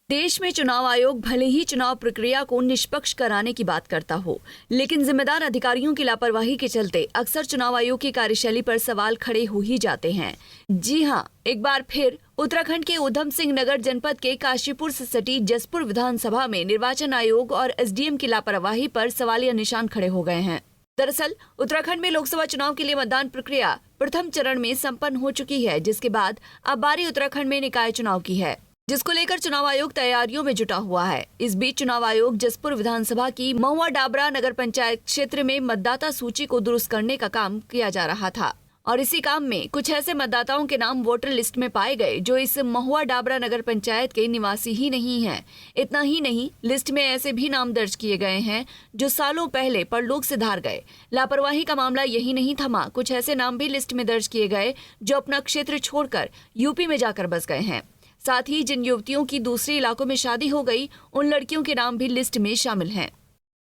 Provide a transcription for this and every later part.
देश में चुनाव आयोग भले ही चुनाव प्रक्रिया को निष्पक्ष कराने की बात करता हो, लेकिन जिम्मेदार अधिकारियों की लापरवाही के चलते अक्सर चुनाव आयोग की कार्यशैली पर सवाल खड़े हो ही जाते हैं। जी हां, एक बार फिर उत्तराखंड के ऊधम सिंह नगर जनपद के काशीपुर से सटी जसपुर विधानसभा में निर्वाचन आयोग और एसडीएम की लापरवाही पर सवालिया निशान खड़े हो गए हैं। दरअसल उत्तराखंड में लोकसभा चुनाव के लिए मतदान प्रक्रिया प्रथम चरण में संपन्न हो चुकी है, जिसके बाद अब बारी उत्तराखंड में निकाय चुनाव की है, जिसको लेकर चुनाव आयोग तैयारियों में जुटा हुआ है। इस बीच चुनाव आयोग जसपुर विधानसभा की महुआ डाबरा नगर पंचायत क्षेत्र में मतदाता सूची को दुरुस्त करने का काम किया जा रहा था और इसी काम में कुछ ऐसे मतदाताओं के नाम वोटर लिस्ट में पाए गए जो इस महुआ डाबरा नगर पंचायत के निवासी ही नहीं हैं। इतना ही नहीं, लिस्ट में ऐसे भी नाम दर्ज किए गए हैं जो सालों पहले परलोक से धार गए। लापरवाही का मामला यही नहीं थमा, कुछ ऐसे नाम भी लिस्ट में दर्ज किए गए जो अपना क्षेत्र छोड़कर यूपी में जाकर बस गए हैं। साथ ही जिन युवतियों की दूसरे इलाकों में शादी हो गई, उन लड़कियों के नाम भी लिस्ट में शामिल हैं।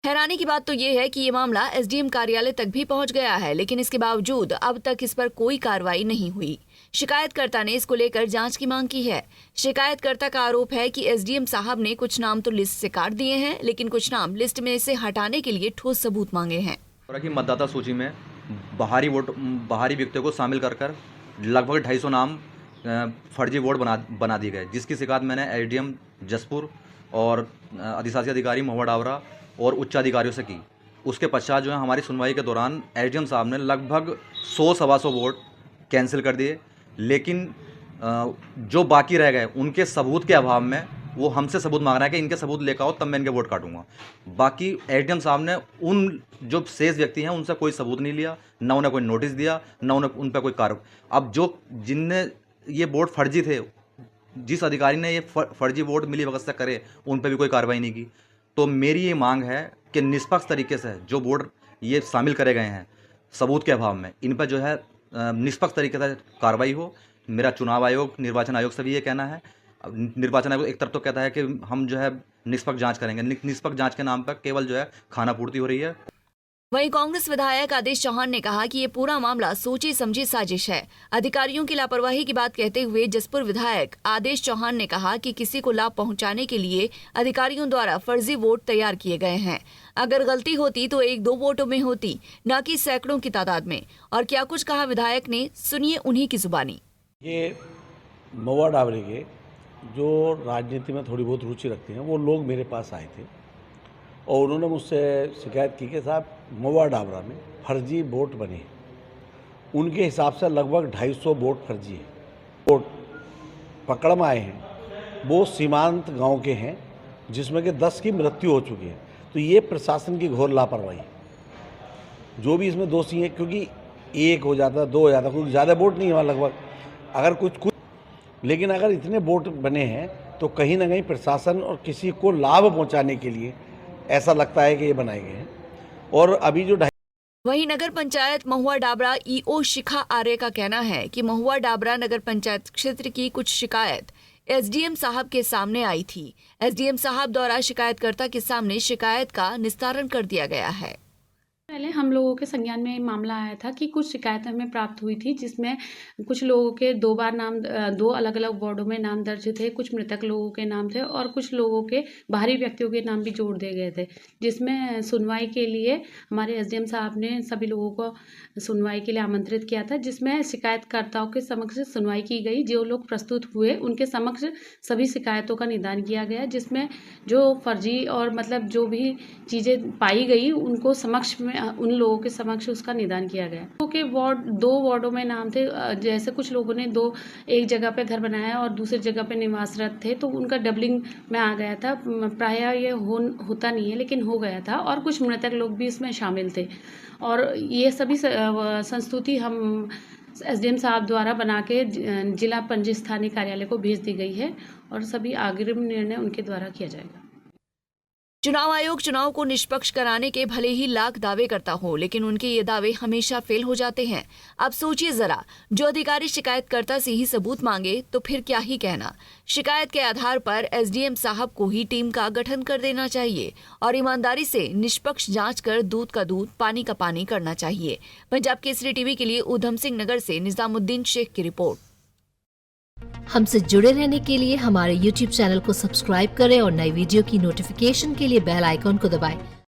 हैरानी की बात तो ये है कि ये मामला एसडीएम कार्यालय तक भी पहुंच गया है, लेकिन इसके बावजूद अब तक इस पर कोई कार्रवाई नहीं हुई। शिकायतकर्ता ने इसको लेकर जांच की मांग की है। शिकायतकर्ता का आरोप है कि एसडीएम साहब ने कुछ नाम तो लिस्ट से काट दिए हैं, लेकिन कुछ नाम लिस्ट में से हटाने के लिए ठोस सबूत मांगे हैं। मतदाता सूची में बाहरी व्यक्तियों को शामिल कर लगभग 250 नाम फर्जी वोट बना दिए गए, जिसकी शिकायत मैंने एसडीएम जसपुर और अधिशासी अधिकारी महुआ डाबरा और उच्च अधिकारियों से की। उसके पश्चात जो है हमारी सुनवाई के दौरान एसडीएम साहब ने लगभग 100-125 वोट कैंसिल कर दिए, लेकिन जो बाकी रह गए उनके सबूत के अभाव में वो हमसे सबूत मांग रहा है कि इनके सबूत लेकर आओ तब मैं इनके वोट काटूंगा। बाकी एसडीएम साहब ने उन जो शेष व्यक्ति हैं उनसे कोई सबूत नहीं लिया, न उन्हें कोई नोटिस दिया, न उन्हें उन पर कोई कार्रवाई। अब जो जिनने ये वोट फर्जी थे, जिस अधिकारी ने ये फर्जी वोट मिली वक्त से करे, उन पर भी कोई कार्रवाई नहीं की। तो मेरी ये मांग है कि निष्पक्ष तरीके से जो वोट ये शामिल करे गए हैं सबूत के अभाव में, इन पर जो है निष्पक्ष तरीके से कार्रवाई हो। मेरा चुनाव आयोग, निर्वाचन आयोग से भी ये कहना है। निर्वाचन आयोग एक तरफ तो कहता है कि हम जो है निष्पक्ष जांच करेंगे, निष्पक्ष जांच के नाम पर केवल जो है खाना पूर्ति हो रही है। वहीं कांग्रेस विधायक आदेश चौहान ने कहा कि ये पूरा मामला सोची समझी साजिश है। अधिकारियों की लापरवाही की बात कहते हुए जसपुर विधायक आदेश चौहान ने कहा कि किसी को लाभ पहुंचाने के लिए अधिकारियों द्वारा फर्जी वोट तैयार किए गए हैं। अगर गलती होती तो 1-2 वोटों में होती, न कि सैकड़ों की तादाद में। और क्या कुछ कहा विधायक ने, सुनिए उन्हीं की जुबानी। ये महुआ डाबरे के जो राजनीति में थोड़ी बहुत रुचि रखते हैं वो लोग मेरे पास आए थे और उन्होंने मुझसे शिकायत की कि साहब महुआ डाबरा में फर्जी वोट बने। उनके हिसाब से लगभग 250 वोट फर्जी है। वोट पकड़ में आए हैं वो सीमांत गांव के हैं, जिसमें कि 10 की मृत्यु हो चुकी है। तो ये प्रशासन की घोर लापरवाही है। जो भी इसमें दोषी हैं, क्योंकि 1 हो जाता, 2 हो जाता, क्योंकि ज़्यादा वोट नहीं हुआ लगभग, अगर कुछ लेकिन अगर इतने वोट बने हैं तो कहीं ना कहीं प्रशासन और किसी को लाभ पहुंचाने के लिए ऐसा लगता है कि ये बनाए गए हैं। और अभी जो वहीं नगर पंचायत महुआ डाबरा ईओ शिखा आर्य का कहना है कि महुआ डाबरा नगर पंचायत क्षेत्र की कुछ शिकायत एसडीएम साहब के सामने आई थी। एसडीएम साहब द्वारा शिकायतकर्ता के सामने शिकायत का निस्तारण कर दिया गया है। पहले हम लोगों के संज्ञान में मामला आया था कि कुछ शिकायत हमें प्राप्त हुई थी, जिसमें कुछ लोगों के 2 बार नाम 2 अलग अलग वार्डों में नाम दर्ज थे, कुछ मृतक लोगों के नाम थे और कुछ लोगों के बाहरी व्यक्तियों के नाम भी जोड़ दिए गए थे। जिसमें सुनवाई के लिए हमारे एसडीएम साहब ने सभी लोगों को सुनवाई के लिए आमंत्रित किया था, जिसमें शिकायतकर्ताओं के समक्ष सुनवाई की गई। जो लोग प्रस्तुत हुए उनके समक्ष सभी शिकायतों का निदान किया गया, जिसमें जो फर्जी और मतलब जो भी चीज़ें पाई गई उनको समक्ष में उन लोगों के समक्ष उसका निदान किया गया। क्योंकि 2 वार्डों में नाम थे, जैसे कुछ लोगों ने एक जगह पे घर बनाया और दूसरी जगह पे निवासरत थे, तो उनका डबलिंग में आ गया था। प्रायः ये होता नहीं है, लेकिन हो गया था। और कुछ मृतक लोग भी इसमें शामिल थे और ये सभी संस्तुति हम एसडीएम साहब द्वारा बना के जिला पंजीयन स्थानीय कार्यालय को भेज दी गई है और सभी अग्रिम निर्णय उनके द्वारा किया जाएगा। चुनाव आयोग चुनाव को निष्पक्ष कराने के भले ही लाख दावे करता हो, लेकिन उनके ये दावे हमेशा फेल हो जाते हैं। अब सोचिए जरा, जो अधिकारी शिकायतकर्ता से ही सबूत मांगे तो फिर क्या ही कहना। शिकायत के आधार पर एसडीएम साहब को ही टीम का गठन कर देना चाहिए और ईमानदारी से निष्पक्ष जांच कर दूध का दूध पानी का पानी करना चाहिए। पंजाब केसरी टीवी के लिए ऊधम सिंह नगर से निजामुद्दीन शेख की रिपोर्ट। हमसे जुड़े रहने के लिए हमारे YouTube चैनल को सब्सक्राइब करें और नई वीडियो की नोटिफिकेशन के लिए बेल आइकॉन को दबाएं।